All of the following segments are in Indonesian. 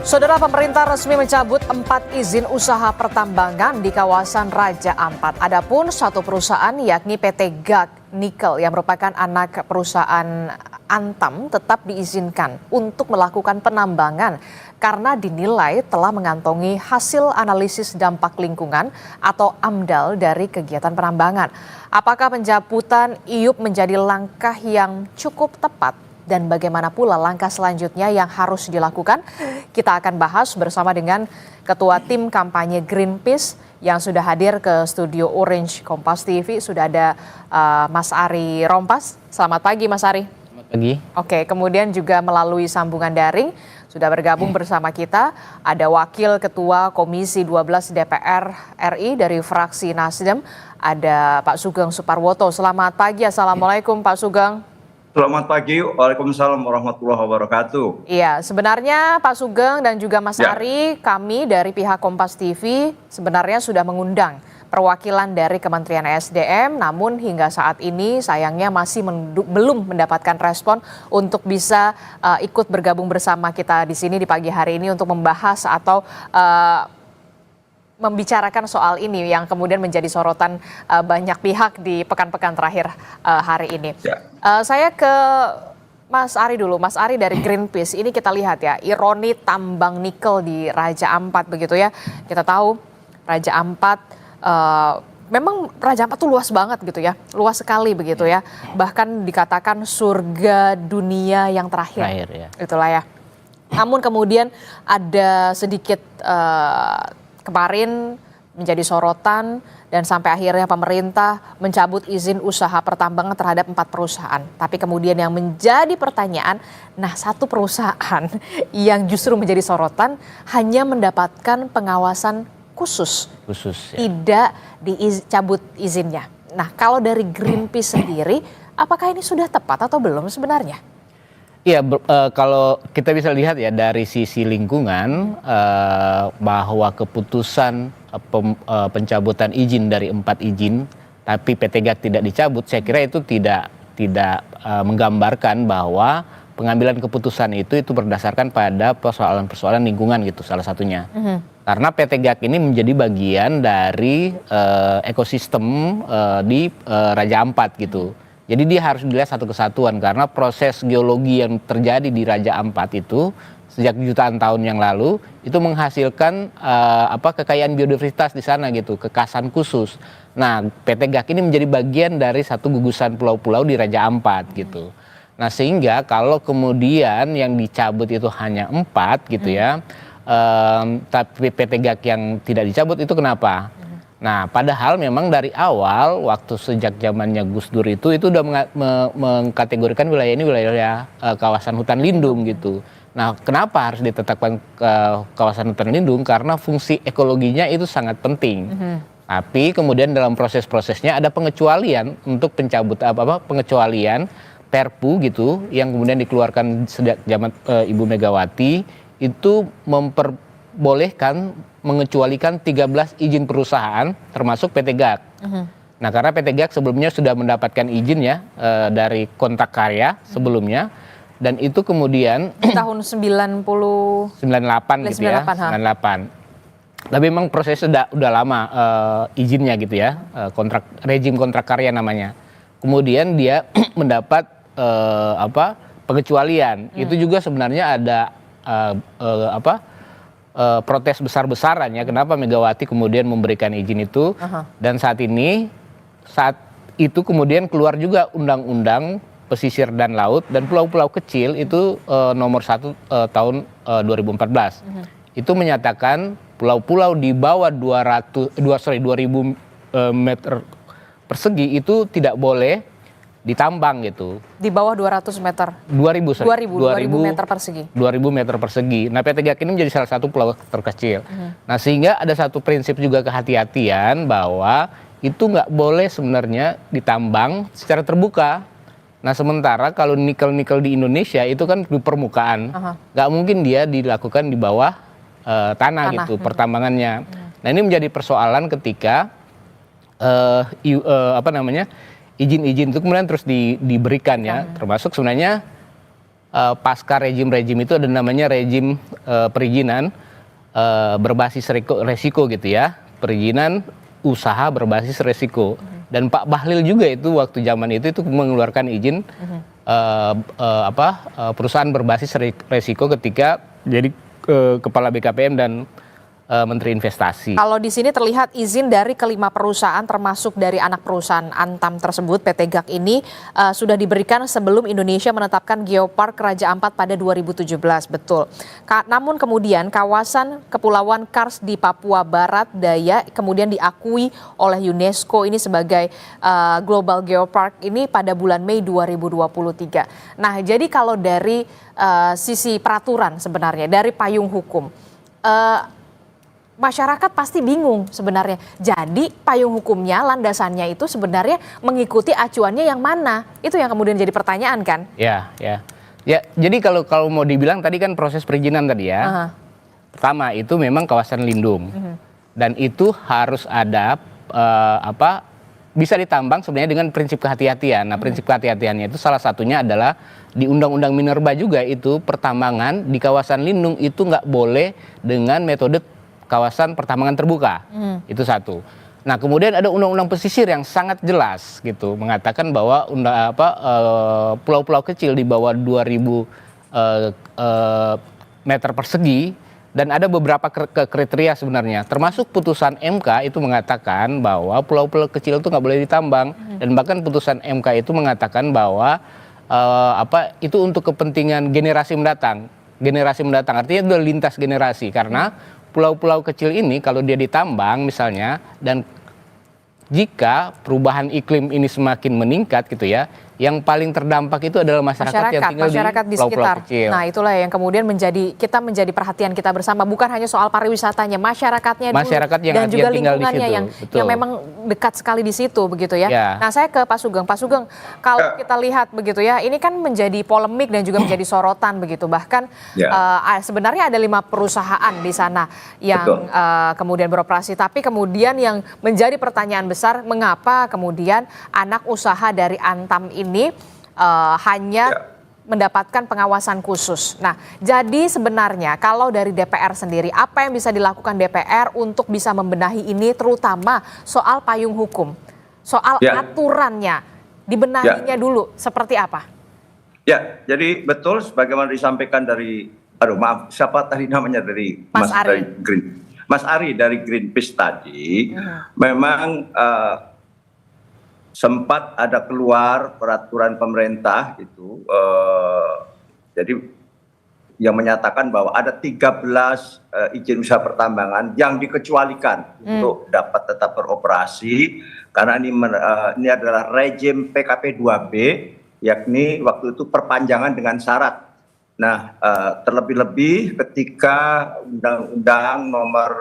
Saudara, pemerintah resmi mencabut 4 izin usaha pertambangan di kawasan Raja Ampat. Adapun satu perusahaan yakni PT GAC Nikel yang merupakan anak perusahaan Antam tetap diizinkan untuk melakukan penambangan karena dinilai telah mengantongi hasil analisis dampak lingkungan atau AMDAL dari kegiatan penambangan. Apakah pencabutan IUP menjadi langkah yang cukup tepat? Dan bagaimana pula langkah selanjutnya yang harus dilakukan? Kita akan bahas bersama dengan Ketua Tim Kampanye Greenpeace yang sudah hadir ke studio Orange Kompas TV. Sudah ada Mas Ari Rompas. Selamat pagi Mas Ari. Selamat pagi. Oke, kemudian juga melalui sambungan daring sudah bergabung bersama kita ada Wakil Ketua Komisi 12 DPR RI dari fraksi Nasdem, ada Pak Sugeng Suparwoto. Selamat pagi, Assalamualaikum Pak Sugeng. Selamat pagi, Waalaikumsalam warahmatullahi wabarakatuh. Iya, sebenarnya Pak Sugeng dan juga Mas Ari, kami dari pihak Kompas TV sebenarnya sudah mengundang perwakilan dari Kementerian SDM, namun hingga saat ini sayangnya masih belum mendapatkan respon untuk bisa ikut bergabung bersama kita di sini di pagi hari ini untuk membahas atau membicarakan soal ini yang kemudian menjadi sorotan banyak pihak di pekan-pekan terakhir hari ini. Saya ke Mas Ari dulu, Mas Ari dari Greenpeace. Ini kita lihat ya, ironi tambang nikel di Raja Ampat begitu ya. Kita tahu Raja Ampat, memang Raja Ampat tuh luas banget gitu ya, luas sekali begitu ya. Bahkan dikatakan surga dunia yang terakhir ya. Itulah ya. Namun kemudian ada sedikit kemarin menjadi sorotan dan sampai akhirnya pemerintah mencabut izin usaha pertambangan terhadap 4 perusahaan. Tapi kemudian yang menjadi pertanyaan, nah satu perusahaan yang justru menjadi sorotan hanya mendapatkan pengawasan khusus ya. Tidak dicabut izinnya. Nah kalau dari Greenpeace sendiri, apakah ini sudah tepat atau belum sebenarnya? Iya, kalau kita bisa lihat ya dari sisi lingkungan bahwa keputusan pencabutan izin dari 4 izin, tapi PT GAC tidak dicabut, saya kira itu tidak menggambarkan bahwa pengambilan keputusan itu berdasarkan pada persoalan-persoalan lingkungan gitu salah satunya. Karena PT GAC ini menjadi bagian dari ekosistem di Raja Ampat gitu. Jadi dia harus dilihat satu kesatuan karena proses geologi yang terjadi di Raja Ampat itu sejak jutaan tahun yang lalu itu menghasilkan kekayaan biodiversitas di sana gitu, kekasan khusus. Nah, PT GAC ini menjadi bagian dari satu gugusan pulau-pulau di Raja Ampat gitu. Nah, sehingga kalau kemudian yang dicabut itu hanya 4 gitu ya, tapi PT GAC yang tidak dicabut itu kenapa? Nah, padahal memang dari awal waktu sejak zamannya Gus Dur itu udah mengkategorikan wilayah ini wilayah kawasan hutan lindung gitu. Nah, kenapa harus ditetapkan kawasan hutan lindung? Karena fungsi ekologinya itu sangat penting. Tapi kemudian dalam proses-prosesnya ada pengecualian untuk pengecualian Perpu gitu yang kemudian dikeluarkan sejak zaman Ibu Megawati itu memperbolehkan mengecualikan 13 izin perusahaan termasuk PT GAC. Nah, karena PT GAC sebelumnya sudah mendapatkan izin ya dari kontrak karya sebelumnya dan itu kemudian tahun 98 gitu ya, 98. Tapi memang prosesnya udah lama izinnya gitu ya, rejim kontrak karya namanya. Kemudian dia mendapat pengecualian. Itu juga sebenarnya ada protes besar-besaran ya kenapa Megawati kemudian memberikan izin itu dan saat itu kemudian keluar juga undang-undang pesisir dan laut dan pulau-pulau kecil itu nomor 1 tahun 2014 itu menyatakan pulau-pulau di bawah 2000 meter persegi itu tidak boleh ditambang gitu. Di bawah 200 meter? 2000 meter persegi. 2000 meter persegi. Nah, PT GAC ini menjadi salah satu pulau terkecil. Nah, sehingga ada satu prinsip juga kehati-hatian bahwa itu nggak boleh sebenarnya ditambang secara terbuka. Nah, sementara kalau nikel-nikel di Indonesia itu kan di permukaan. Nggak mungkin dia dilakukan di bawah tanah gitu, pertambangannya. Nah, ini menjadi persoalan ketika izin-izin itu kemudian terus diberikan ya, termasuk sebenarnya pasca rejim-rejim itu ada namanya rejim perizinan berbasis resiko gitu ya, perizinan usaha berbasis resiko. Dan Pak Bahlil juga itu waktu zaman itu mengeluarkan izin perusahaan berbasis resiko ketika jadi kepala BKPM dan Menteri Investasi. Kalau di sini terlihat izin dari kelima perusahaan termasuk dari anak perusahaan Antam tersebut PT GAC ini sudah diberikan sebelum Indonesia menetapkan Geopark Raja Ampat pada 2017, betul. Namun kemudian kawasan Kepulauan Kars di Papua Barat Daya kemudian diakui oleh UNESCO ini sebagai Global Geopark ini pada bulan Mei 2023. Nah, jadi kalau dari sisi peraturan sebenarnya dari payung hukum, masyarakat pasti bingung sebenarnya. Jadi payung hukumnya, landasannya itu sebenarnya mengikuti acuannya yang mana? Itu yang kemudian jadi pertanyaan kan? Ya. Jadi kalau mau dibilang tadi kan proses perizinan tadi ya. Pertama itu memang kawasan lindung. Dan itu harus ada bisa ditambang sebenarnya dengan prinsip kehati-hatian. Nah, prinsip kehati-hatiannya itu salah satunya adalah di Undang-Undang Minerba juga itu pertambangan di kawasan lindung itu nggak boleh dengan metode kawasan pertambangan terbuka. Itu satu. Nah, kemudian ada undang-undang pesisir yang sangat jelas gitu mengatakan bahwa pulau-pulau kecil di bawah 2000 meter persegi dan ada beberapa kriteria sebenarnya. Termasuk putusan MK itu mengatakan bahwa pulau-pulau kecil itu nggak boleh ditambang dan bahkan putusan MK itu mengatakan bahwa itu untuk kepentingan generasi mendatang. Generasi mendatang artinya itu lintas generasi karena pulau-pulau kecil ini kalau dia ditambang misalnya dan jika perubahan iklim ini semakin meningkat gitu ya, yang paling terdampak itu adalah masyarakat yang tinggal di pulau-pulau kecil. Nah, itulah yang kemudian menjadi perhatian kita bersama, bukan hanya soal pariwisatanya, masyarakatnya dulu, dan juga lingkungannya yang memang dekat sekali di situ begitu ya. Nah, saya ke Pak Sugeng. Pak Sugeng, kalau kita lihat begitu ya, ini kan menjadi polemik dan juga menjadi sorotan begitu. Bahkan sebenarnya ada 5 perusahaan di sana yang kemudian beroperasi, tapi kemudian yang menjadi pertanyaan besar, mengapa kemudian anak usaha dari Antam ini hanya mendapatkan pengawasan khusus. Nah, jadi sebenarnya kalau dari DPR sendiri, apa yang bisa dilakukan DPR untuk bisa membenahi ini, terutama soal payung hukum, soal aturannya, dibenahinya dulu, seperti apa? Ya, jadi betul sebagaimana disampaikan dari, siapa tadi namanya dari Mas Ari. Mas Ari dari Greenpeace tadi, memang sempat ada keluar peraturan pemerintah gitu, jadi yang menyatakan bahwa ada 13 izin usaha pertambangan yang dikecualikan untuk dapat tetap beroperasi karena ini adalah rejim PKP 2B, yakni waktu itu perpanjangan dengan syarat. Nah, terlebih-lebih ketika Undang-Undang Nomor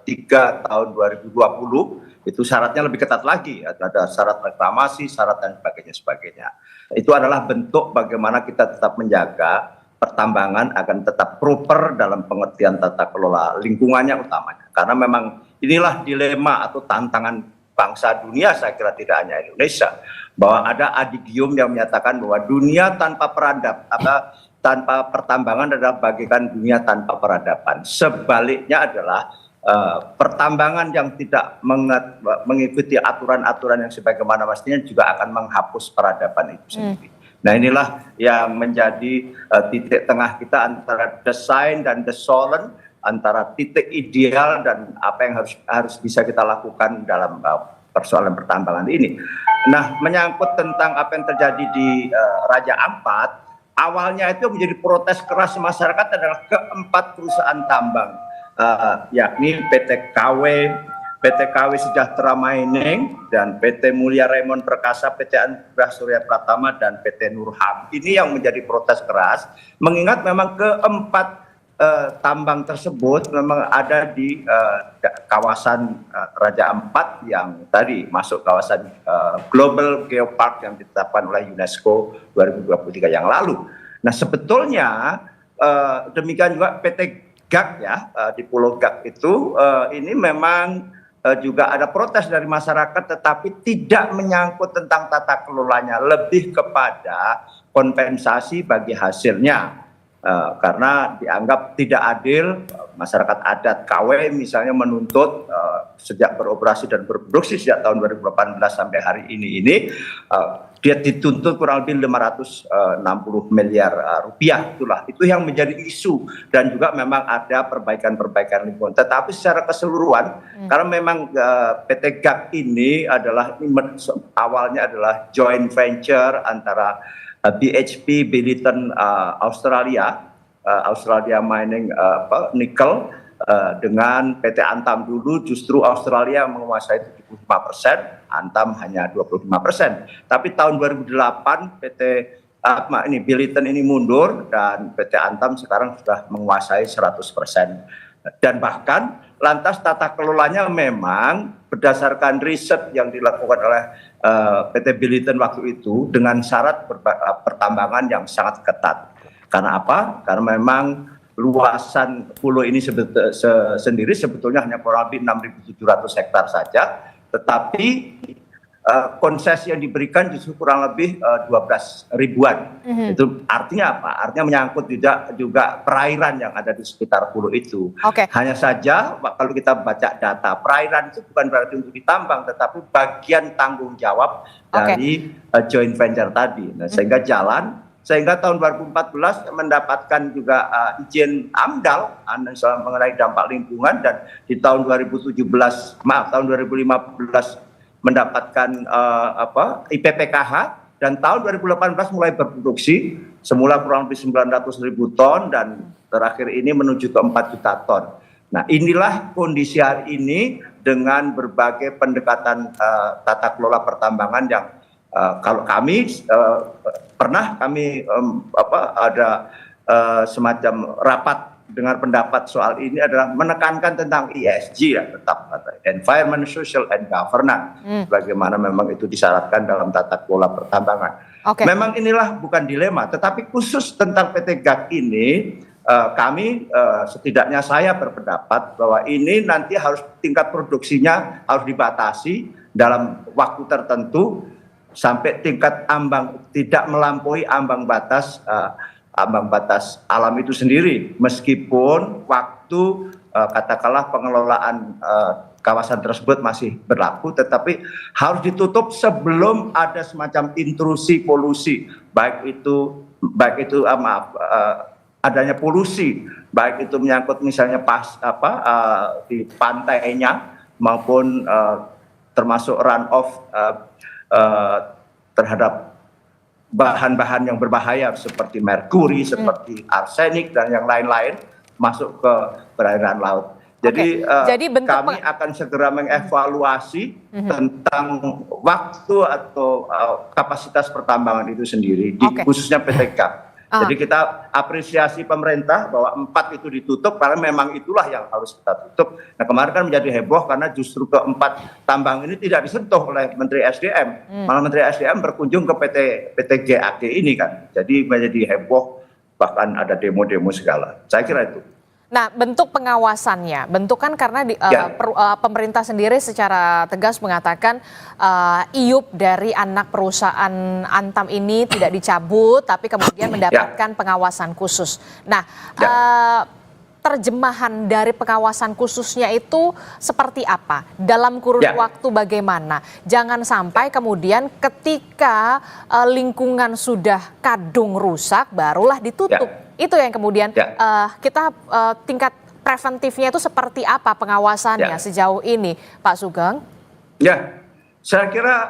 3 Tahun 2020 itu syaratnya lebih ketat lagi, ada syarat reklamasi, syarat dan sebagainya. Itu adalah bentuk bagaimana kita tetap menjaga pertambangan akan tetap proper dalam pengertian tata kelola lingkungannya utamanya. Karena memang inilah dilema atau tantangan bangsa dunia, saya kira tidak hanya Indonesia, bahwa ada adigium yang menyatakan bahwa dunia tanpa tanpa pertambangan adalah bagaikan dunia tanpa peradaban. Sebaliknya adalah pertambangan yang tidak mengikuti aturan-aturan yang sebagaimana mestinya juga akan menghapus peradaban itu sendiri. Nah, inilah yang menjadi titik tengah kita antara desain dan desolen, antara titik ideal dan apa yang harus bisa kita lakukan dalam persoalan pertambangan ini. Nah, menyangkut tentang apa yang terjadi di Raja Ampat, awalnya itu menjadi protes keras masyarakat adalah keempat perusahaan tambang, yakni PT KW Sejahtera Mining dan PT Mulia Raymond Perkasa, PT Anugrah Surya Pratama dan PT Nurham. Ini yang menjadi protes keras, mengingat memang keempat tambang tersebut memang ada di kawasan Raja Ampat yang tadi masuk kawasan Global Geopark yang ditetapkan oleh UNESCO 2023 yang lalu. Nah, sebetulnya demikian juga PT GAC ya, di Pulau GAC itu ini memang juga ada protes dari masyarakat, tetapi tidak menyangkut tentang tata kelolanya, lebih kepada kompensasi bagi hasilnya. Karena dianggap tidak adil, masyarakat adat KW misalnya menuntut sejak beroperasi dan berproduksi sejak tahun 2018 sampai hari ini dia dituntut kurang lebih 560 miliar rupiah. Itu yang menjadi isu, dan juga memang ada perbaikan-perbaikan lingkungan. Tetapi secara keseluruhan, karena memang PT GAC ini adalah awalnya adalah joint venture antara BHP Billiton Australia Mining Nickel dengan PT Antam. Dulu justru Australia menguasai 75%, Antam hanya 25%. Tapi tahun 2008 Billiton ini mundur dan PT Antam sekarang sudah menguasai 100%. Dan bahkan lantas tata kelolanya memang berdasarkan riset yang dilakukan oleh PT Billiton waktu itu dengan syarat pertambangan yang sangat ketat. Karena apa? Karena memang luasan pulau ini sendiri sebetulnya hanya kurang lebih 6.700 hektar saja, tetapi konsesi yang diberikan justru kurang lebih 12 ribuan. Itu artinya apa? Artinya menyangkut juga perairan yang ada di sekitar pulau itu. Hanya saja kalau kita baca data, perairan itu bukan berarti untuk ditambang, tetapi bagian tanggung jawab dari joint venture tadi. Nah, sehingga tahun 2014 mendapatkan juga izin AMDAL mengenai dampak lingkungan, dan di tahun 2015 mendapatkan IPPKH, dan tahun 2018 mulai berproduksi, semula kurang lebih 900.000 ton dan terakhir ini menuju ke 4 juta ton. Nah, inilah kondisi hari ini dengan berbagai pendekatan tata kelola pertambangan yang kalau kami pernah ada semacam rapat dengar pendapat soal ini adalah menekankan tentang ESG ya, tetap environment, social, and governance, bagaimana memang itu disyaratkan dalam tata kelola pertambangan. Memang inilah bukan dilema, tetapi khusus tentang PT GAC ini kami setidaknya saya berpendapat bahwa ini nanti harus tingkat produksinya harus dibatasi dalam waktu tertentu sampai tingkat ambang tidak melampaui ambang batas alam itu sendiri, meskipun waktu katakanlah pengelolaan kawasan tersebut masih berlaku, tetapi harus ditutup sebelum ada semacam intrusi polusi, baik itu adanya polusi, baik itu menyangkut misalnya di pantainya maupun termasuk runoff terhadap bahan-bahan yang berbahaya seperti merkuri, seperti arsenik dan yang lain-lain masuk ke perairan laut. Jadi kami akan segera mengevaluasi tentang waktu atau kapasitas pertambangan itu sendiri, khususnya PT GAC. Jadi kita apresiasi pemerintah bahwa 4 itu ditutup karena memang itulah yang harus kita tutup. Nah, kemarin kan menjadi heboh karena justru ke-4 tambang ini tidak disentuh oleh Menteri SDM. Malah Menteri SDM berkunjung ke PT GAC ini kan. Jadi menjadi heboh, bahkan ada demo-demo segala. Saya kira itu. Nah, bentuk pengawasannya, kan karena pemerintah sendiri secara tegas mengatakan iup dari anak perusahaan Antam ini tidak dicabut, tapi kemudian mendapatkan pengawasan khusus. Nah, terjemahan dari pengawasan khususnya itu seperti apa? Dalam kurun waktu bagaimana? Jangan sampai kemudian ketika lingkungan sudah kadung rusak, barulah ditutup. Itu yang kemudian kita tingkat preventifnya itu seperti apa pengawasannya sejauh ini, Pak Sugeng? Ya, saya kira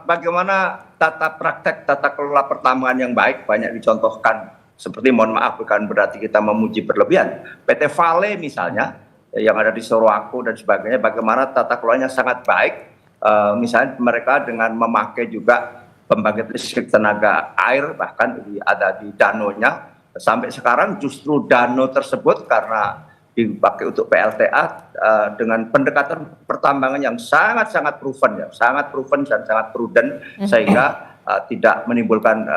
bagaimana tata kelola pertambangan yang baik banyak dicontohkan. Seperti, mohon maaf, bukan berarti kita memuji berlebihan. PT Vale misalnya, yang ada di Sorowako dan sebagainya, bagaimana tata kelolanya sangat baik. Misalnya mereka dengan memakai juga pembangkit listrik tenaga air, bahkan ada di danonya. Sampai sekarang justru dano tersebut karena dipakai untuk PLTA dengan pendekatan pertambangan yang sangat proven dan sangat prudent, sehingga tidak menimbulkan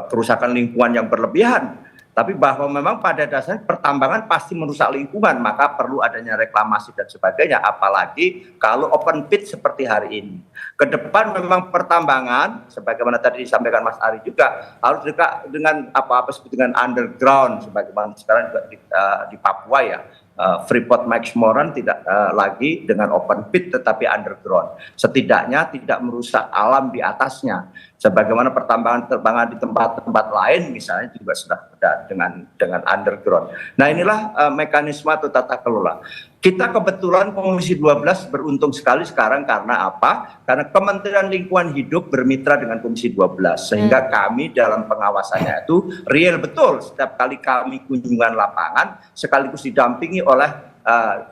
kerusakan lingkungan yang berlebihan. Tapi bahwa memang pada dasarnya pertambangan pasti merusak lingkungan, maka perlu adanya reklamasi dan sebagainya, apalagi kalau open pit seperti hari ini. Ke depan memang pertambangan, sebagaimana tadi disampaikan Mas Ari juga, harus dekat dengan apa-apa seperti dengan underground, sebagaimana sekarang juga di Papua ya. Freeport McMoRan tidak lagi dengan open pit tetapi underground. Setidaknya tidak merusak alam di atasnya. Sebagaimana pertambangan di tempat-tempat lain misalnya juga sudah ada dengan underground. Nah inilah mekanisme atau tata kelola. Kita kebetulan Komisi 12 beruntung sekali sekarang karena apa? Karena Kementerian Lingkungan Hidup bermitra dengan Komisi 12 sehingga kami dalam pengawasannya itu real betul setiap kali kami kunjungan lapangan sekaligus didampingi oleh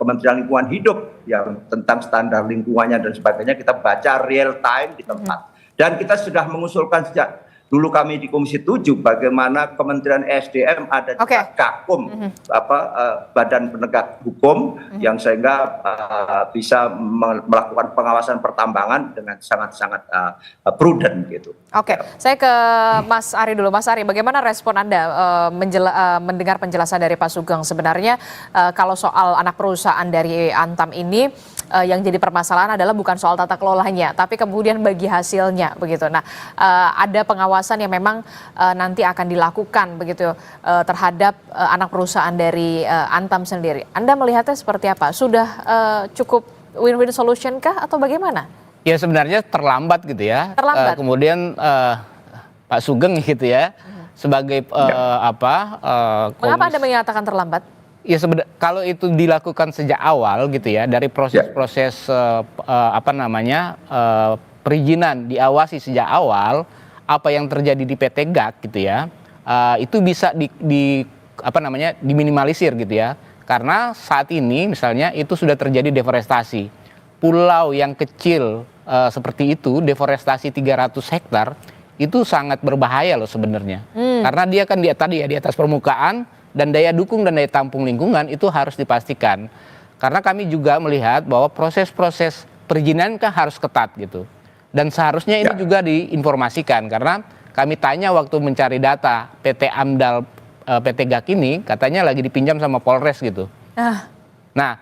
Kementerian Lingkungan Hidup yang tentang standar lingkungannya dan sebagainya kita baca real time di tempat. Dan kita sudah mengusulkan sejak dulu kami di Komisi 7 bagaimana Kementerian SDM ada di Gakum Badan Penegak Hukum yang sehingga bisa melakukan pengawasan pertambangan dengan sangat-sangat prudent gitu. Oke, saya ke Mas Ari dulu. Mas Ari, bagaimana respon Anda mendengar penjelasan dari Pak Sugeng? Sebenarnya kalau soal anak perusahaan dari Antam ini yang jadi permasalahan adalah bukan soal tata kelolanya, tapi kemudian bagi hasilnya begitu. Nah, ada pengawasan yang memang nanti akan dilakukan begitu terhadap anak perusahaan dari Antam sendiri. Anda melihatnya seperti apa? Sudah cukup win-win solution kah atau bagaimana? Ya sebenarnya terlambat gitu ya. Terlambat. Kemudian Pak Sugeng gitu ya sebagai Mengapa Anda menyatakan terlambat? Ya sebenarnya kalau itu dilakukan sejak awal gitu ya dari proses-proses perizinan diawasi sejak awal apa yang terjadi di PT GAK gitu ya itu bisa diminimalisir gitu ya karena saat ini misalnya itu sudah terjadi deforestasi pulau yang kecil seperti itu deforestasi 300 hektar itu sangat berbahaya loh sebenarnya karena dia kan di atas permukaan dan daya dukung dan daya tampung lingkungan itu harus dipastikan. Karena kami juga melihat bahwa proses-proses perizinan kan harus ketat gitu. Dan seharusnya ini juga diinformasikan karena kami tanya waktu mencari data PT AMDAL PT GAK ini katanya lagi dipinjam sama Polres gitu. Nah,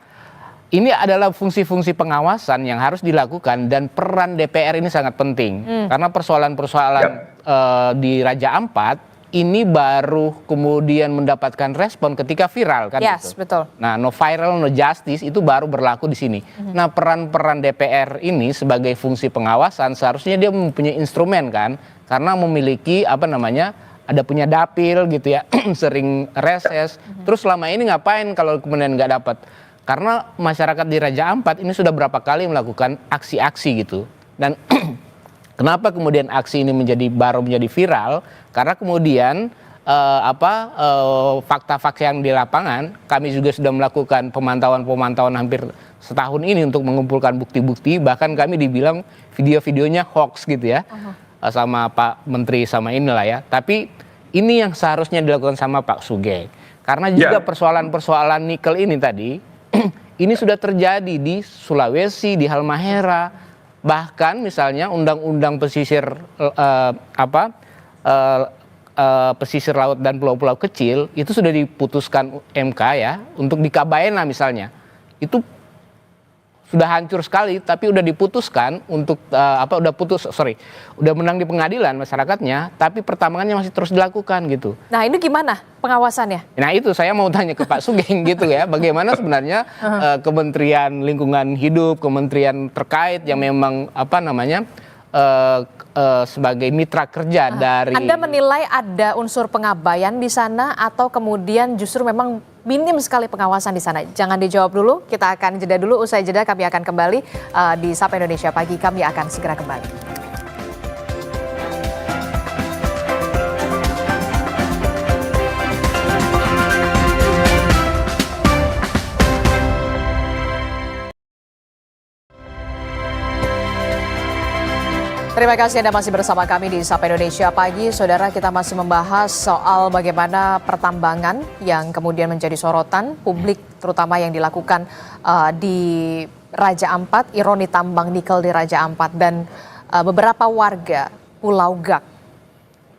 ini adalah fungsi-fungsi pengawasan yang harus dilakukan dan peran DPR ini sangat penting. Karena persoalan-persoalan di Raja Ampat ini baru kemudian mendapatkan respon ketika viral kan Yes, gitu. Betul. Nah, no viral no justice itu baru berlaku di sini. Nah, peran-peran DPR ini sebagai fungsi pengawasan seharusnya dia mempunyai instrumen kan karena memiliki ada punya dapil gitu ya, sering reses. Terus selama ini ngapain kalau kemudian nggak dapat? Karena masyarakat di Raja Ampat ini sudah berapa kali melakukan aksi-aksi gitu. Dan kenapa kemudian aksi ini baru menjadi viral? Karena kemudian fakta-fakta yang di lapangan, kami juga sudah melakukan pemantauan hampir setahun ini untuk mengumpulkan bukti-bukti. Bahkan kami dibilang video-videonya hoax gitu ya, sama Pak Menteri sama inilah ya. Tapi ini yang seharusnya dilakukan sama Pak Sugeng. Karena juga persoalan-persoalan nikel ini tadi, ini sudah terjadi di Sulawesi, di Halmahera. Bahkan misalnya undang-undang pesisir pesisir laut dan pulau-pulau kecil itu sudah diputuskan MK ya untuk di Kabaena misalnya itu sudah hancur sekali tapi udah diputuskan untuk udah menang di pengadilan masyarakatnya tapi pertambangannya masih terus dilakukan gitu. Nah ini gimana pengawasannya? Nah itu saya mau tanya ke Pak Sugeng gitu ya bagaimana sebenarnya Kementerian Lingkungan Hidup, kementerian terkait yang memang sebagai mitra kerja dari... Anda menilai ada unsur pengabaian di sana atau kemudian justru memang minim sekali pengawasan di sana? Jangan dijawab dulu, kita akan jeda dulu. Usai jeda kami akan kembali di Sapa Indonesia Pagi. Kami akan segera kembali. Terima kasih Anda masih bersama kami di Sapa Indonesia Pagi. Saudara, kita masih membahas soal bagaimana pertambangan yang kemudian menjadi sorotan publik, terutama yang dilakukan di Raja Ampat, ironi tambang nikel di Raja Ampat, dan beberapa warga Pulau GAK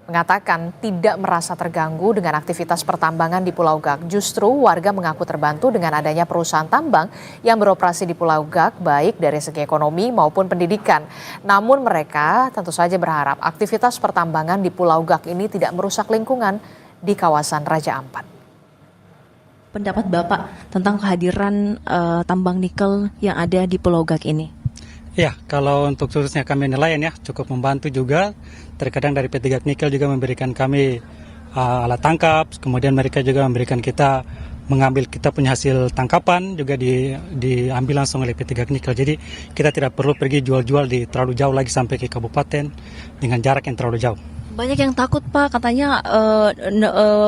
mengatakan tidak merasa terganggu dengan aktivitas pertambangan di Pulau Gak. Justru warga mengaku terbantu dengan adanya perusahaan tambang yang beroperasi di Pulau Gak, baik dari segi ekonomi maupun pendidikan. Namun mereka tentu saja berharap aktivitas pertambangan di Pulau Gak ini tidak merusak lingkungan di kawasan Raja Ampat. Pendapat Bapak tentang kehadiran tambang nikel yang ada di Pulau Gak ini? Ya, kalau untuk khususnya kami nelayan ya cukup membantu juga. Terkadang dari PT Gak Nikel juga memberikan kami alat tangkap, kemudian mereka juga memberikan kita mengambil kita punya hasil tangkapan juga diambil langsung oleh PT Gak Nikel. Jadi kita tidak perlu pergi jual-jual di terlalu jauh lagi sampai ke kabupaten dengan jarak yang terlalu jauh. Banyak yang takut Pak, katanya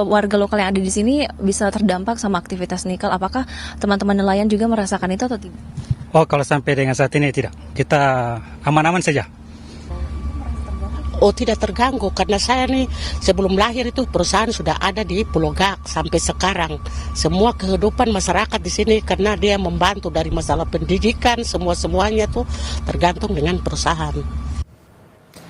warga lokal yang ada di sini bisa terdampak sama aktivitas nikel. Apakah teman-teman nelayan juga merasakan itu atau tidak? Oh, kalau sampai dengan saat ini tidak. Kita aman-aman saja. Oh, tidak terganggu karena saya nih sebelum lahir itu perusahaan sudah ada di Pulau Gak sampai sekarang. Semua kehidupan masyarakat di sini karena dia membantu dari masalah pendidikan, semuanya tuh tergantung dengan perusahaan.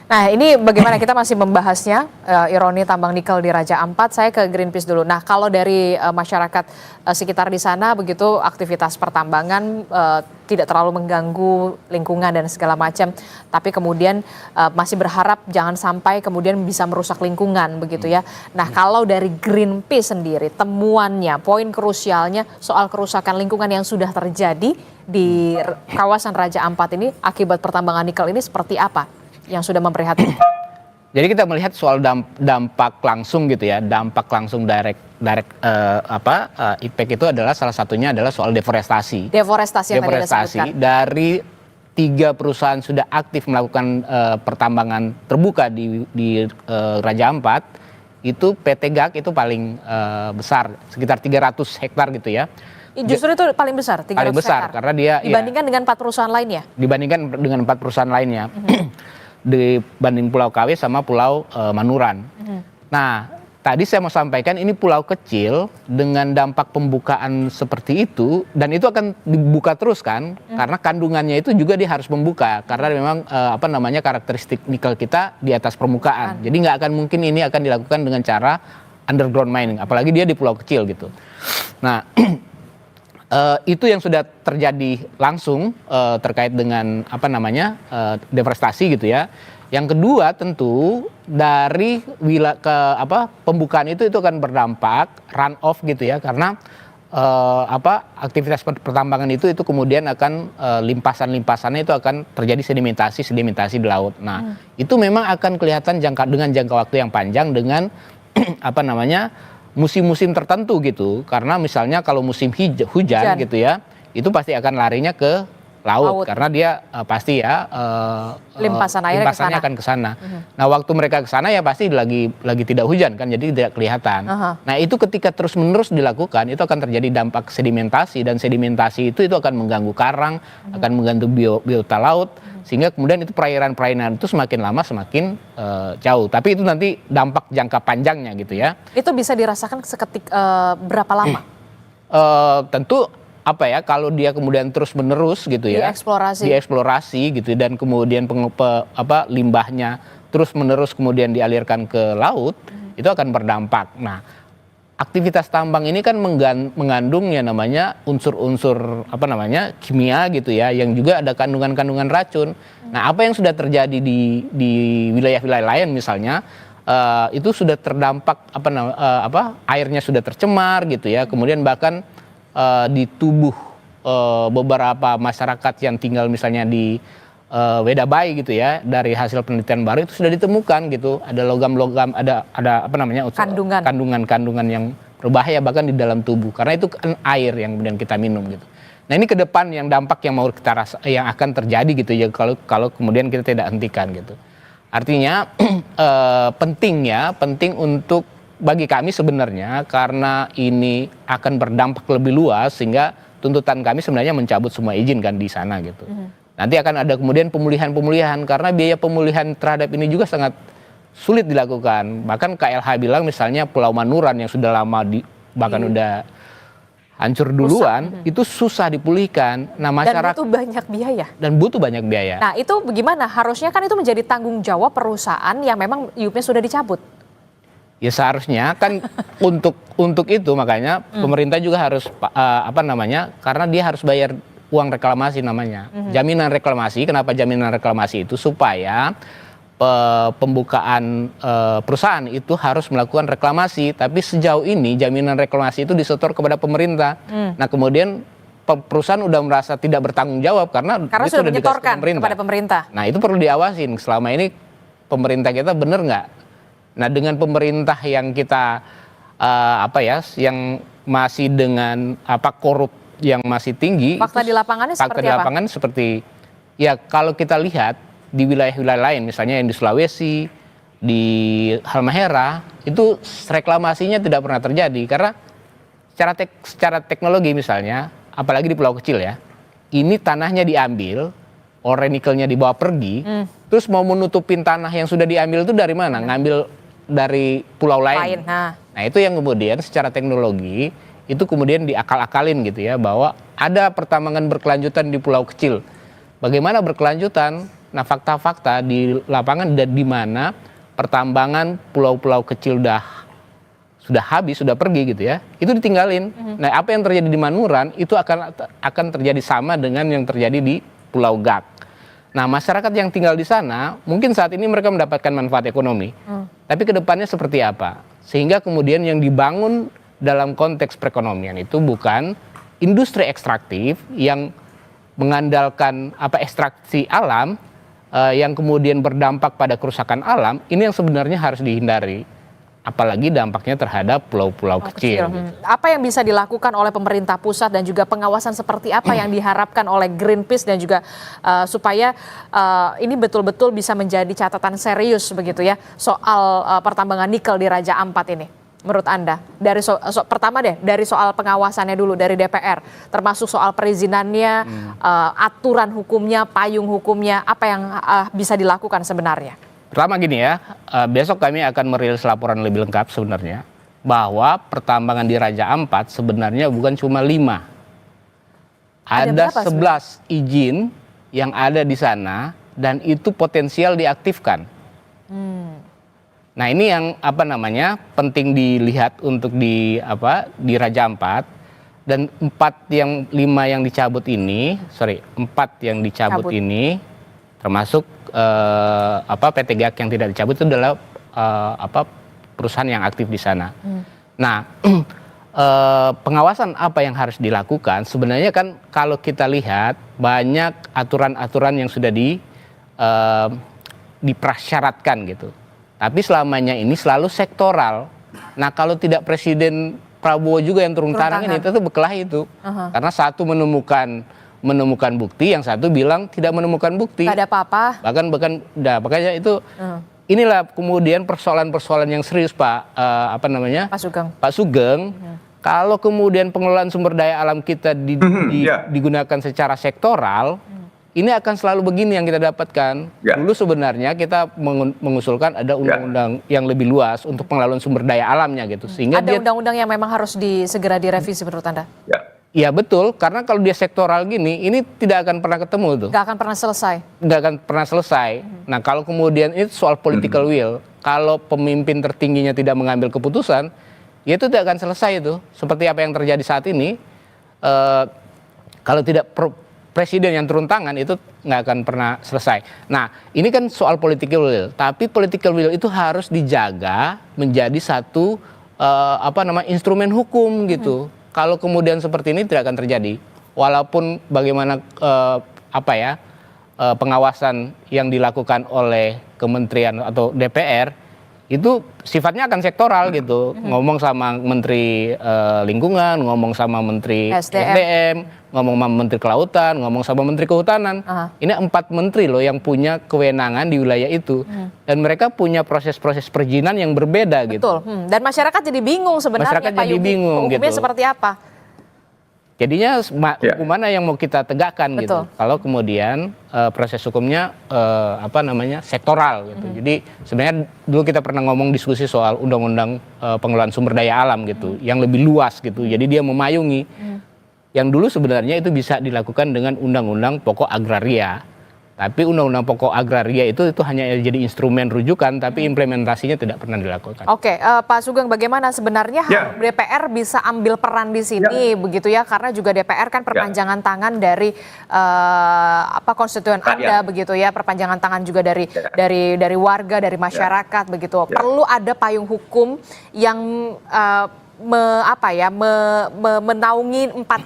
Nah, ini bagaimana kita masih membahasnya, ironi tambang nikel di Raja Ampat. Saya ke Greenpeace dulu. Nah, kalau dari masyarakat sekitar di sana begitu aktivitas pertambangan tidak terlalu mengganggu lingkungan dan segala macam, tapi kemudian masih berharap jangan sampai kemudian bisa merusak lingkungan begitu ya. Nah, kalau dari Greenpeace sendiri temuannya, poin krusialnya soal kerusakan lingkungan yang sudah terjadi di kawasan Raja Ampat ini akibat pertambangan nikel ini seperti apa yang sudah memprihatinkan? Jadi kita melihat soal dampak langsung gitu ya, dampak langsung direct impact itu adalah salah satunya adalah soal deforestasi. Deforestasi yang tadi Anda Deforestasi sebutkan. dari 3 perusahaan sudah aktif melakukan pertambangan terbuka di Raja Ampat, itu PT Gak itu paling besar, sekitar 300 hektar gitu ya. Justru itu paling besar, 300 Paling besar, hektar. karena dia dibandingkan dengan 4 perusahaan lainnya. Dibandingkan dengan 4 perusahaan lainnya. Dibanding Pulau KW sama Pulau Manuran. Nah, tadi saya mau sampaikan ini pulau kecil dengan dampak pembukaan seperti itu, dan itu akan dibuka terus kan, karena kandungannya itu juga dia harus membuka, karena memang karakteristik nikel kita di atas permukaan. Jadi nggak akan mungkin ini akan dilakukan dengan cara underground mining, apalagi dia di pulau kecil gitu. Nah, itu yang sudah terjadi langsung terkait dengan deforestasi gitu ya. Yang kedua tentu dari pembukaan itu akan berdampak run off gitu ya, karena aktivitas pertambangan itu kemudian akan limpasannya itu akan terjadi sedimentasi di laut. Nah, itu memang akan kelihatan dengan jangka waktu yang panjang dengan musim-musim tertentu gitu, karena misalnya kalau musim hujan gitu ya, itu pasti akan larinya ke laut. Karena dia pasti ya Limpasannya akan ke sana. Nah, waktu mereka ke sana ya pasti lagi tidak hujan kan, jadi tidak kelihatan. Nah, itu ketika terus-menerus dilakukan itu akan terjadi dampak sedimentasi, dan sedimentasi itu akan mengganggu karang, akan mengganggu biota laut, sehingga kemudian itu perairan itu semakin lama semakin jauh. Tapi itu nanti dampak jangka panjangnya gitu ya. Itu bisa dirasakan seketik berapa lama? Tentu kalau dia kemudian terus-menerus gitu ya, dieksplorasi gitu, dan kemudian limbahnya terus-menerus kemudian dialirkan ke laut, itu akan berdampak. Nah, aktivitas tambang ini kan mengandung ya namanya unsur-unsur kimia gitu ya, yang juga ada kandungan-kandungan racun. Nah, apa yang sudah terjadi di wilayah-wilayah lain misalnya, itu sudah terdampak airnya sudah tercemar gitu ya, kemudian bahkan di tubuh beberapa masyarakat yang tinggal misalnya di Wedabai gitu ya, dari hasil penelitian baru itu sudah ditemukan gitu, ada logam-logam, ada kandungan yang berbahaya bahkan di dalam tubuh, karena itu kan air yang kemudian kita minum gitu. Nah, ini ke depan yang dampak yang mau kita yang akan terjadi gitu ya, kalau kemudian kita tidak hentikan gitu. Artinya penting untuk bagi kami sebenarnya, karena ini akan berdampak lebih luas, sehingga tuntutan kami sebenarnya mencabut semua izin kan di sana gitu. Nanti akan ada kemudian pemulihan, karena biaya pemulihan terhadap ini juga sangat sulit dilakukan. Bahkan KLH bilang misalnya Pulau Manuran yang sudah lama bahkan udah hancur duluan, itu susah dipulihkan. Nah, masyarakat dan butuh banyak biaya. Nah, itu bagaimana? Harusnya kan itu menjadi tanggung jawab perusahaan yang memang IUP-nya sudah dicabut. Ya seharusnya kan untuk itu makanya pemerintah juga harus karena dia harus bayar uang reklamasi namanya. Jaminan reklamasi, kenapa jaminan reklamasi itu? Supaya pembukaan perusahaan itu harus melakukan reklamasi, tapi sejauh ini jaminan reklamasi itu disetor kepada pemerintah. Nah kemudian perusahaan udah merasa tidak bertanggung jawab karena itu sudah menyetorkan kepada pemerintah. Nah itu perlu diawasin, selama ini pemerintah kita benar nggak? Nah dengan pemerintah yang kita yang masih dengan korup yang masih tinggi, Fakta di lapangannya fakta seperti di apa? lapangan seperti ya kalau kita lihat di wilayah-wilayah lain, misalnya yang di Sulawesi, di Halmahera, itu reklamasinya tidak pernah terjadi karena secara teknologi misalnya, apalagi di pulau kecil ya, ini tanahnya diambil, ore nikelnya dibawa pergi, terus mau menutupin tanah yang sudah diambil itu dari mana? Ngambil dari pulau lain. Nah itu yang kemudian secara teknologi itu kemudian diakal-akalin gitu ya, bahwa ada pertambangan berkelanjutan di pulau kecil. Bagaimana berkelanjutan? Nah fakta-fakta di lapangan di mana pertambangan pulau-pulau kecil sudah habis, sudah pergi gitu ya, itu ditinggalin. Nah apa yang terjadi di Manuran itu akan terjadi sama dengan yang terjadi di Pulau Gak. Nah masyarakat yang tinggal di sana mungkin saat ini mereka mendapatkan manfaat ekonomi, tapi kedepannya seperti apa? Sehingga kemudian yang dibangun dalam konteks perekonomian itu bukan industri ekstraktif yang mengandalkan ekstraksi alam yang kemudian berdampak pada kerusakan alam, ini yang sebenarnya harus dihindari. Apalagi dampaknya terhadap pulau-pulau kecil. Apa yang bisa dilakukan oleh pemerintah pusat dan juga pengawasan seperti apa yang diharapkan oleh Greenpeace dan juga supaya ini betul-betul bisa menjadi catatan serius begitu ya soal pertambangan nikel di Raja Ampat ini? Menurut Anda, dari pertama deh dari soal pengawasannya dulu dari DPR, termasuk soal perizinannya, aturan hukumnya, payung hukumnya, apa yang bisa dilakukan sebenarnya? Pertama gini ya, besok kami akan merilis laporan lebih lengkap sebenarnya, bahwa pertambangan di Raja Ampat sebenarnya bukan cuma 5. Ada 11 izin yang ada di sana dan itu potensial diaktifkan. Nah ini yang penting dilihat untuk di Raja Ampat, dan 4 yang dicabut ini termasuk PT GAK yang tidak dicabut itu adalah perusahaan yang aktif di sana. Nah pengawasan apa yang harus dilakukan sebenarnya kan kalau kita lihat banyak aturan-aturan yang sudah diprasyaratkan gitu. Tapi selamanya ini selalu sektoral. Nah kalau tidak Presiden Prabowo juga yang turun tangan itu berkelahi itu. Karena satu menemukan bukti, yang satu bilang tidak menemukan bukti. Gak ada apa-apa. Makanya itu inilah kemudian persoalan-persoalan yang serius Pak Sugeng. Kalau kemudian pengelolaan sumber daya alam kita digunakan secara sektoral, ini akan selalu begini yang kita dapatkan. Dulu sebenarnya kita mengusulkan ada undang-undang yang lebih luas untuk pengelolaan sumber daya alamnya gitu. Sehingga ada undang-undang yang memang harus segera direvisi menurut Anda? Iya betul, karena kalau dia sektoral gini, ini tidak akan pernah ketemu tuh. Nggak akan pernah selesai. Nggak akan pernah selesai. Nah kalau kemudian itu soal political will, kalau pemimpin tertingginya tidak mengambil keputusan, ya itu tidak akan selesai itu. Seperti apa yang terjadi saat ini, kalau tidak presiden yang turun tangan itu nggak akan pernah selesai. Nah ini kan soal political will, tapi political will itu harus dijaga menjadi satu instrumen hukum gitu. Kalau kemudian seperti ini tidak akan terjadi, walaupun bagaimana pengawasan yang dilakukan oleh kementerian atau DPR itu sifatnya akan sektoral gitu, ngomong sama Menteri Lingkungan, ngomong sama Menteri SDM, ngomong sama Menteri Kelautan, ngomong sama Menteri Kehutanan. Ini 4 menteri loh yang punya kewenangan di wilayah itu, dan mereka punya proses-proses perizinan yang berbeda. Betul. Gitu. Dan masyarakat jadi bingung sebenarnya. Masyarakat jadi bingung hukumnya gitu. Seperti apa? Jadinya hukum mana yang mau kita tegakkan gitu. Kalau kemudian proses hukumnya sektoral gitu. Jadi sebenarnya dulu kita pernah ngomong diskusi soal undang-undang pengelolaan sumber daya alam gitu, yang lebih luas gitu. Jadi dia memayungi. Yang dulu sebenarnya itu bisa dilakukan dengan undang-undang pokok agraria. Tapi Undang-Undang Pokok Agraria itu hanya jadi instrumen rujukan, tapi implementasinya tidak pernah dilakukan. Oke, Pak Sugeng, bagaimana sebenarnya Ya. DPR bisa ambil peran di sini, begitu ya? Karena juga DPR kan perpanjangan tangan dari konstituen Anda, begitu ya? Perpanjangan tangan juga dari warga, dari masyarakat, begitu. Perlu ada payung hukum yang menaungi empat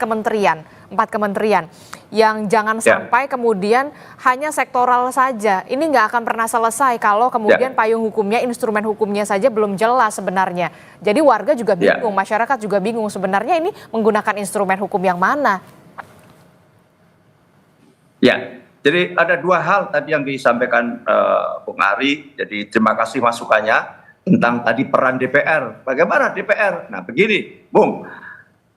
kementerian yang jangan sampai kemudian hanya sektoral saja. Ini nggak akan pernah selesai kalau kemudian payung hukumnya, instrumen hukumnya saja belum jelas sebenarnya. Jadi warga juga bingung, masyarakat juga bingung sebenarnya ini menggunakan instrumen hukum yang mana. Ya, jadi ada dua hal tadi yang disampaikan Bung Ari. Jadi terima kasih masukannya tentang tadi peran DPR. Bagaimana DPR? Nah begini, Bung.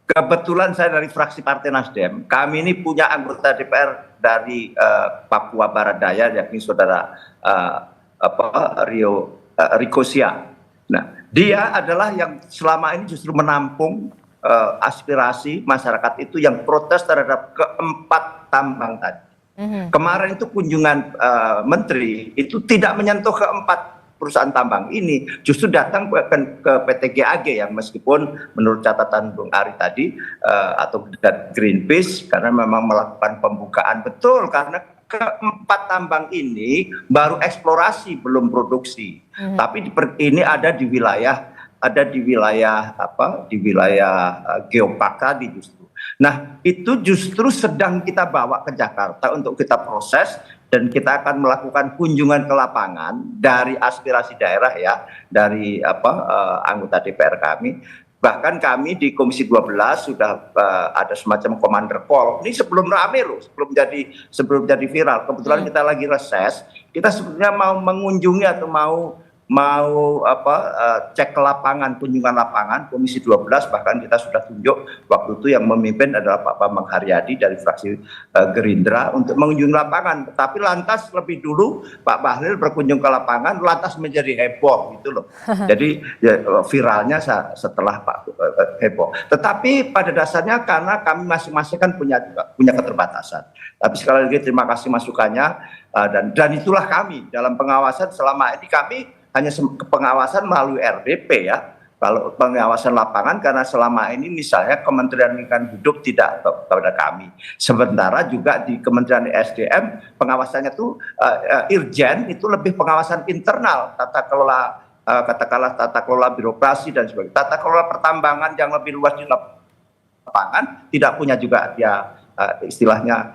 Kebetulan saya dari fraksi Partai Nasdem, kami ini punya anggota DPR dari Papua Barat Daya, yakni saudara Riko Sia. Nah, dia adalah yang selama ini justru menampung aspirasi masyarakat itu yang protes terhadap keempat tambang tadi. Kemarin itu kunjungan menteri itu tidak menyentuh keempat perusahaan tambang ini, justru datang ke PT GAG yang meskipun menurut catatan Bung Ari tadi atau Greenpeace karena memang melakukan pembukaan betul karena keempat tambang ini baru eksplorasi belum produksi, tapi ini ada di wilayah Geopark tadi justru. Nah itu justru sedang kita bawa ke Jakarta untuk kita proses. Dan kita akan melakukan kunjungan ke lapangan dari aspirasi daerah ya, dari anggota DPR kami. Bahkan kami di Komisi 12 sudah ada semacam commander call. Ini sebelum rame loh, sebelum jadi viral. Kebetulan kita lagi reses, kita sebenarnya mau mengunjungi atau mau cek ke lapangan, kunjungan lapangan Komisi 12, bahkan kita sudah tunjuk waktu itu yang memimpin adalah Pak Bambang Haryadi dari fraksi Gerindra untuk mengunjungi lapangan. Tapi lantas lebih dulu Pak Bahlil berkunjung ke lapangan, lantas menjadi heboh gitu loh. Jadi viralnya setelah Pak heboh. Tetapi pada dasarnya karena kami masing-masing kan punya keterbatasan. Tapi sekali lagi terima kasih masukannya dan itulah kami dalam pengawasan selama ini kami hanya pengawasan melalui RDP ya. Kalau pengawasan lapangan karena selama ini misalnya Kementerian Lingkungan Hidup tidak kepada kami. Sementara juga di Kementerian SDM pengawasannya tuh Irjen itu lebih pengawasan internal, tata kelola birokrasi dan sebagainya. Tata kelola pertambangan yang lebih luas di lapangan tidak punya juga dia istilahnya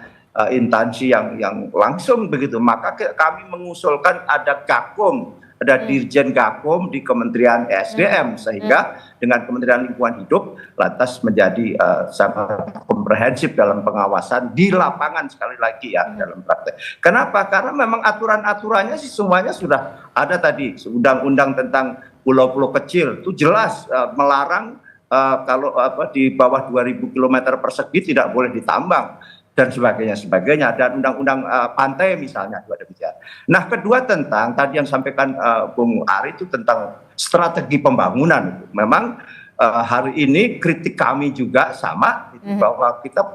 instansi yang langsung begitu. Maka kami mengusulkan ada Gakum, ada Dirjen Gakum di Kementerian SDM sehingga dengan Kementerian Lingkungan Hidup lantas menjadi sangat komprehensif dalam pengawasan di lapangan sekali lagi ya dalam praktek. Kenapa? Karena memang aturan-aturannya sih semuanya sudah ada tadi. Undang-undang tentang pulau-pulau kecil itu jelas melarang kalau di bawah 2000 km persegi tidak boleh ditambang dan sebagainya dan undang-undang pantai misalnya juga demikian. Nah kedua tentang tadi yang sampaikan Bung Ari itu tentang strategi pembangunan. Memang hari ini kritik kami juga sama bahwa kita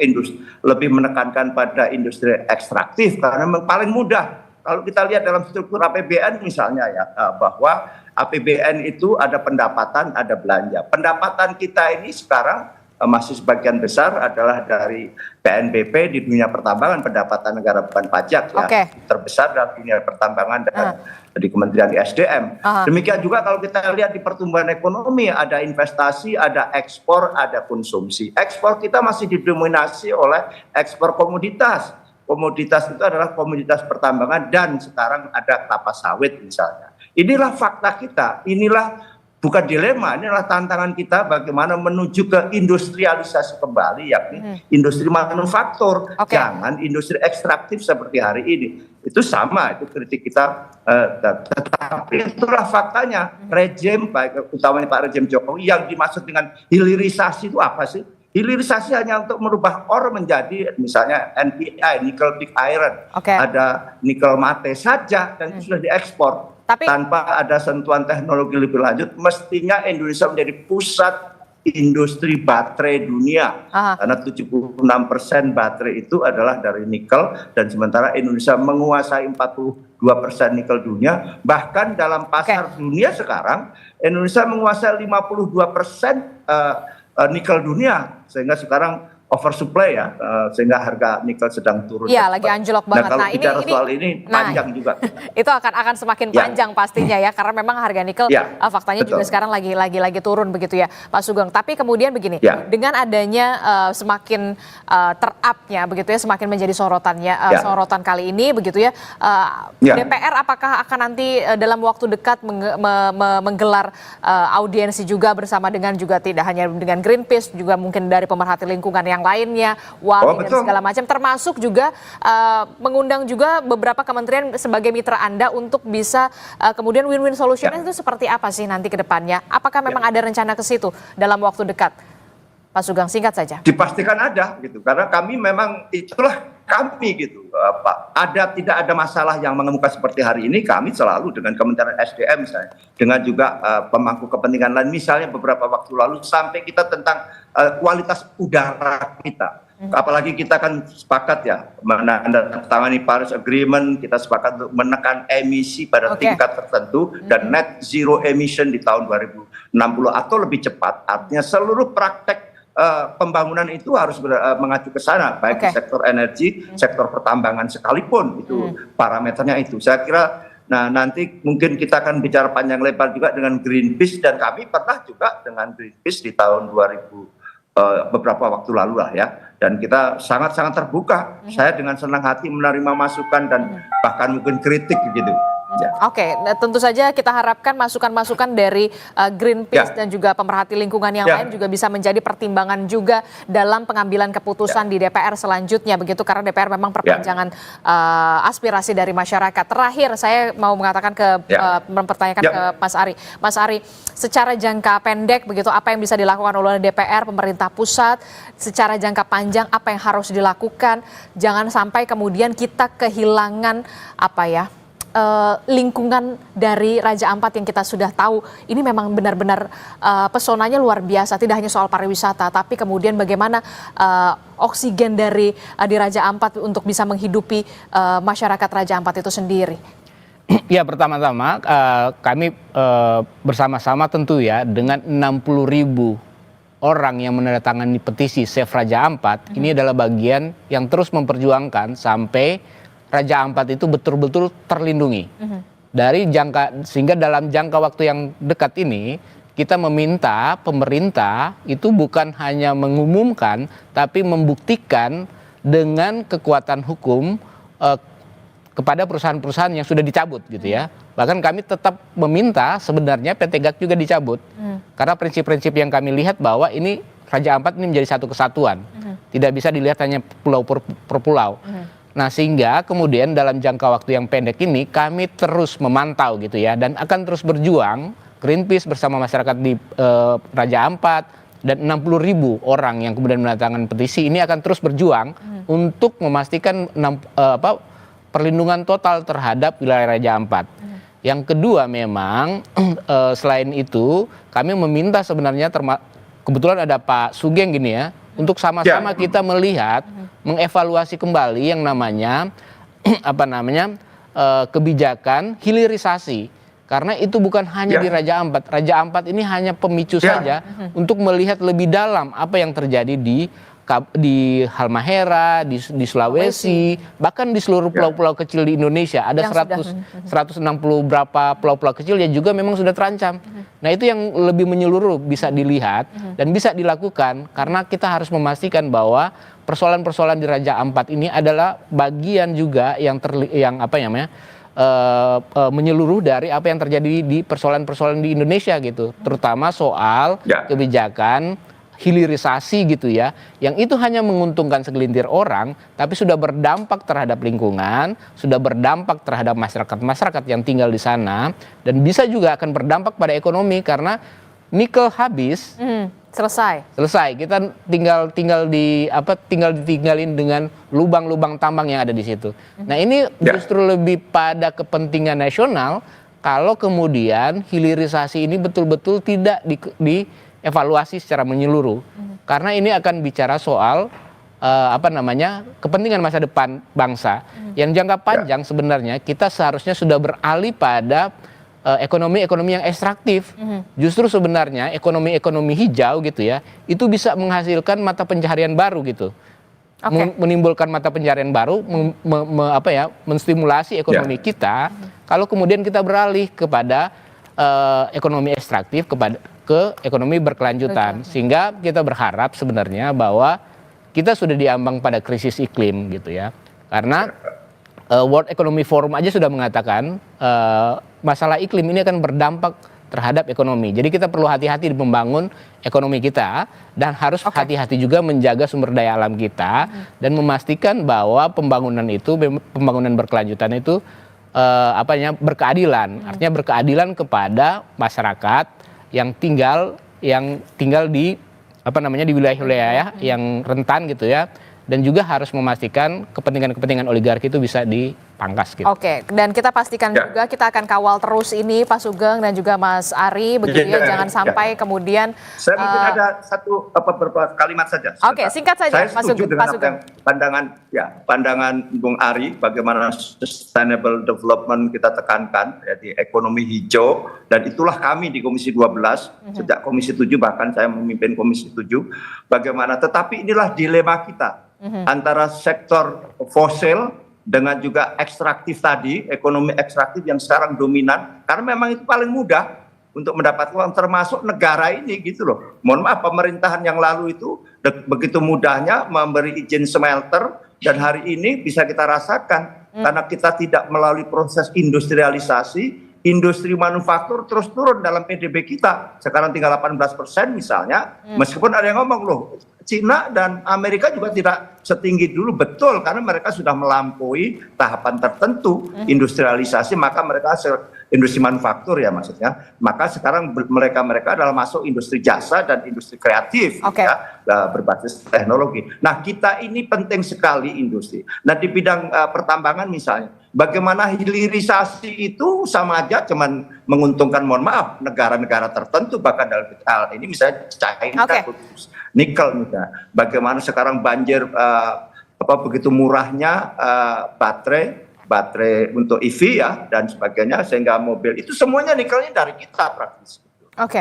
lebih menekankan pada industri ekstraktif karena memang paling mudah. Kalau kita lihat dalam struktur APBN misalnya ya bahwa APBN itu ada pendapatan, ada belanja. Pendapatan kita ini sekarang masih sebagian besar adalah dari PNBP di dunia pertambangan, pendapatan negara bukan pajak ya. Terbesar dalam dunia pertambangan dan di Kementerian SDM. Demikian juga kalau kita lihat di pertumbuhan ekonomi ada investasi, ada ekspor, ada konsumsi. Ekspor kita masih didominasi oleh ekspor komoditas. Komoditas itu adalah komoditas pertambangan dan sekarang ada kelapa sawit misalnya. Inilah fakta kita, inilah bukan dilema, inilah tantangan kita bagaimana menuju ke industrialisasi kembali, yakni industri manufaktur, jangan industri ekstraktif seperti hari ini. Itu sama, itu kritik kita. Tetapi itulah faktanya, rejim, baik utamanya Pak Rejim Jokowi, yang dimaksud dengan hilirisasi itu apa sih? Hilirisasi hanya untuk merubah ore menjadi misalnya NPI, nickel pig iron, ada nikel mate saja, dan itu sudah diekspor. Tanpa ada sentuhan teknologi lebih lanjut, mestinya Indonesia menjadi pusat industri baterai dunia. Aha. Karena 76% baterai itu adalah dari nikel, dan sementara Indonesia menguasai 42% nikel dunia. Bahkan dalam pasar dunia sekarang, Indonesia menguasai 52% nikel dunia, sehingga sekarang oversupply ya, sehingga harga nikel sedang turun. Iya, lagi anjlok banget. Nah, kalau bicara soal ini panjang juga. Itu akan semakin panjang pastinya ya, karena memang harga nikel faktanya juga sekarang lagi turun begitu ya, Pak Sugeng. Tapi kemudian begini, dengan adanya semakin terupnya begitu ya, semakin menjadi sorotan kali ini begitu ya, DPR apakah akan nanti dalam waktu dekat menggelar audiensi juga bersama dengan juga tidak hanya dengan Greenpeace, juga mungkin dari pemerhati lingkungan yang lainnya, WALI dan segala macam, termasuk juga mengundang juga beberapa kementerian sebagai mitra Anda untuk bisa kemudian win-win solution itu seperti apa sih nanti ke depannya? Apakah memang ada rencana ke situ dalam waktu dekat? Pak Sugeng, singkat saja. Dipastikan ada gitu, karena kami memang itulah kami gitu, Pak. Tidak ada masalah yang mengemuka seperti hari ini. Kami selalu dengan Kementerian SDM misalnya, dengan juga pemangku kepentingan lain, misalnya beberapa waktu lalu sampai kita tentang kualitas udara kita. Apalagi kita kan sepakat ya menandatangani Paris Agreement, kita sepakat untuk menekan emisi pada tingkat tertentu dan net zero emission di tahun 2060 atau lebih cepat. Artinya seluruh praktek pembangunan itu harus mengacu ke sana, baik di sektor energi, sektor pertambangan sekalipun, itu parameternya itu. Saya kira nanti mungkin kita akan bicara panjang lebar juga dengan Greenpeace, dan kami pernah juga dengan Greenpeace di tahun 2000 beberapa waktu lalu lah ya, dan kita sangat-sangat terbuka. Saya dengan senang hati menerima masukan dan bahkan mungkin kritik gitu. Oke, tentu saja kita harapkan masukan-masukan dari Greenpeace dan juga pemerhati lingkungan yang lain juga bisa menjadi pertimbangan juga dalam pengambilan keputusan di DPR selanjutnya begitu, karena DPR memang perpanjangan aspirasi dari masyarakat. Terakhir saya mau mengatakan mempertanyakan ke Mas Ari. Mas Ari, secara jangka pendek begitu apa yang bisa dilakukan oleh DPR, pemerintah pusat, secara jangka panjang apa yang harus dilakukan? Jangan sampai kemudian kita kehilangan lingkungan dari Raja Ampat yang kita sudah tahu ini memang benar-benar pesonanya luar biasa, tidak hanya soal pariwisata tapi kemudian bagaimana oksigen di Raja Ampat untuk bisa menghidupi masyarakat Raja Ampat itu sendiri. Ya, pertama-tama kami bersama-sama tentu ya dengan 60.000 orang yang menandatangani petisi Save Raja Ampat, ini adalah bagian yang terus memperjuangkan sampai Raja Ampat itu betul-betul terlindungi. Sehingga dalam jangka waktu yang dekat ini kita meminta pemerintah itu bukan hanya mengumumkan tapi membuktikan dengan kekuatan hukum kepada perusahaan-perusahaan yang sudah dicabut gitu ya. Bahkan kami tetap meminta sebenarnya PT GAC juga dicabut. Karena prinsip-prinsip yang kami lihat bahwa ini Raja Ampat ini menjadi satu kesatuan. Tidak bisa dilihat hanya pulau per pulau. Nah, sehingga kemudian dalam jangka waktu yang pendek ini kami terus memantau gitu ya, dan akan terus berjuang. Greenpeace bersama masyarakat di Raja Ampat dan 60.000 orang yang kemudian menandatangani petisi ini akan terus berjuang untuk memastikan perlindungan total terhadap wilayah Raja Ampat. Yang kedua memang selain itu kami meminta sebenarnya kebetulan ada Pak Sugeng gini ya, untuk sama-sama kita melihat mengevaluasi kembali yang namanya kebijakan hilirisasi, karena itu bukan hanya di Raja Ampat. Raja Ampat ini hanya pemicu saja untuk melihat lebih dalam apa yang terjadi di Halmahera, di Sulawesi, bahkan di seluruh pulau-pulau kecil di Indonesia. Ada 160 berapa pulau-pulau kecil yang juga memang sudah terancam. Nah, itu yang lebih menyeluruh bisa dilihat dan bisa dilakukan, karena kita harus memastikan bahwa persoalan-persoalan di Raja Ampat ini adalah bagian juga yang menyeluruh dari apa yang terjadi di persoalan-persoalan di Indonesia gitu, terutama soal kebijakan hilirisasi gitu ya, yang itu hanya menguntungkan segelintir orang tapi sudah berdampak terhadap lingkungan, sudah berdampak terhadap masyarakat yang tinggal di sana, dan bisa juga akan berdampak pada ekonomi karena nikel habis selesai kita tinggal ditinggalin dengan lubang-lubang tambang yang ada di situ. Nah, ini justru lebih pada kepentingan nasional kalau kemudian hilirisasi ini betul-betul tidak evaluasi secara menyeluruh. Karena ini akan bicara soal kepentingan masa depan bangsa yang jangka panjang. Sebenarnya kita seharusnya sudah beralih pada ekonomi-ekonomi yang ekstraktif. Justru sebenarnya ekonomi-ekonomi hijau gitu ya, itu bisa menghasilkan mata pencaharian baru gitu. Menimbulkan mata pencaharian baru, menstimulasi ekonomi kita. Kalau kemudian kita beralih kepada ekonomi ekstraktif ke ekonomi berkelanjutan, sehingga kita berharap sebenarnya bahwa kita sudah diambang pada krisis iklim gitu ya. Karena World Economic Forum aja sudah mengatakan masalah iklim ini akan berdampak terhadap ekonomi. Jadi kita perlu hati-hati di membangun ekonomi kita dan harus hati-hati juga menjaga sumber daya alam kita dan memastikan bahwa pembangunan berkelanjutan itu berkeadilan. Artinya berkeadilan kepada masyarakat yang tinggal di di wilayah-wilayah yang rentan gitu ya. Dan juga harus memastikan kepentingan-kepentingan oligarki itu bisa dipangkas gitu. Oke, dan kita pastikan juga kita akan kawal terus ini Pak Sugeng dan juga Mas Ari begitu ya, jangan sampai kemudian saya mungkin ada beberapa kalimat saja. Oke, singkat saja Saya setuju dengan pandangan Bung Ari bagaimana sustainable development kita tekankan ya, di ekonomi hijau, dan itulah kami di Komisi 12 sejak Komisi 7, bahkan saya memimpin Komisi 7, bagaimana, tetapi inilah dilema kita antara sektor fosil dengan juga ekstraktif tadi, ekonomi ekstraktif yang sekarang dominan, karena memang itu paling mudah untuk mendapat uang, termasuk negara ini gitu loh. Mohon maaf, pemerintahan yang lalu itu begitu mudahnya memberi izin smelter, dan hari ini bisa kita rasakan karena kita tidak melalui proses industrialisasi, industri manufaktur terus turun dalam PDB kita. Sekarang tinggal 18% misalnya, meskipun ada yang ngomong loh, Cina dan Amerika juga tidak setinggi dulu, betul, karena mereka sudah melampaui tahapan tertentu industrialisasi, maka mereka industri manufaktur ya maksudnya, maka sekarang mereka adalah masuk industri jasa dan industri kreatif ya, berbasis teknologi. Nah, kita ini penting sekali industri. Nah, di bidang pertambangan misalnya, bagaimana hilirisasi itu sama aja cuman menguntungkan, mohon maaf, negara-negara tertentu, bahkan dalam hal ini misalnya China, nikel misalnya. Bagaimana sekarang banjir begitu murahnya baterai untuk EV ya dan sebagainya, sehingga mobil itu semuanya nikelnya dari kita praktis.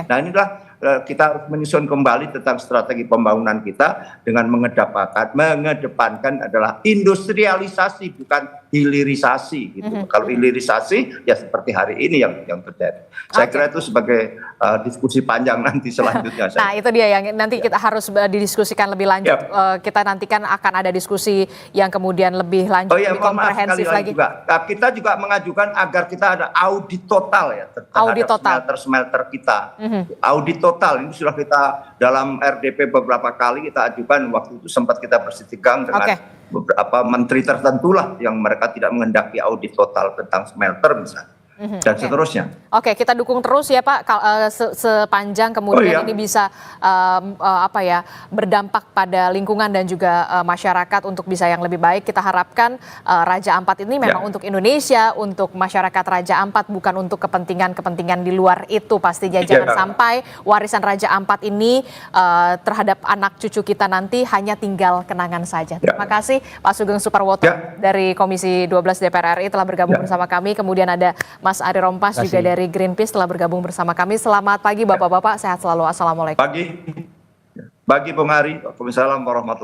Nah, inilah kita harus menyusun kembali tentang strategi pembangunan kita dengan mengedepankan adalah industrialisasi, bukan hilirisasi gitu. Kalau hilirisasi ya seperti hari ini yang terjadi. Saya kira itu sebagai diskusi panjang nanti selanjutnya. Nah, itu dia yang nanti kita harus didiskusikan lebih lanjut. Kita nantikan akan ada diskusi yang kemudian lebih lanjut, lebih komprehensif lagi. Kita juga mengajukan agar kita ada audit total ya terhadap smelter kita. Audit total ini sudah kita dalam RDP beberapa kali kita ajukan, waktu itu sempat kita bersitegang dengan beberapa menteri tertentu lah yang mereka tidak menghendaki audit total tentang smelter misalnya. Dan seterusnya. Kita dukung terus ya Pak, sepanjang kemudian ini bisa berdampak pada lingkungan dan juga masyarakat untuk bisa yang lebih baik. Kita harapkan Raja Ampat ini memang untuk Indonesia, untuk masyarakat Raja Ampat, bukan untuk kepentingan di luar itu pastinya. Jangan sampai warisan Raja Ampat ini terhadap anak cucu kita nanti hanya tinggal kenangan saja. Terima kasih Pak Sugeng Suparwoto dari Komisi 12 DPR RI telah bergabung bersama kami. Kemudian ada Mas Ari Rompas juga dari Greenpeace telah bergabung bersama kami. Selamat pagi Bapak-Bapak, sehat selalu. Assalamualaikum. Pagi Bung Ari, Waalaikumsalam warahmatullahi wabarakatuh.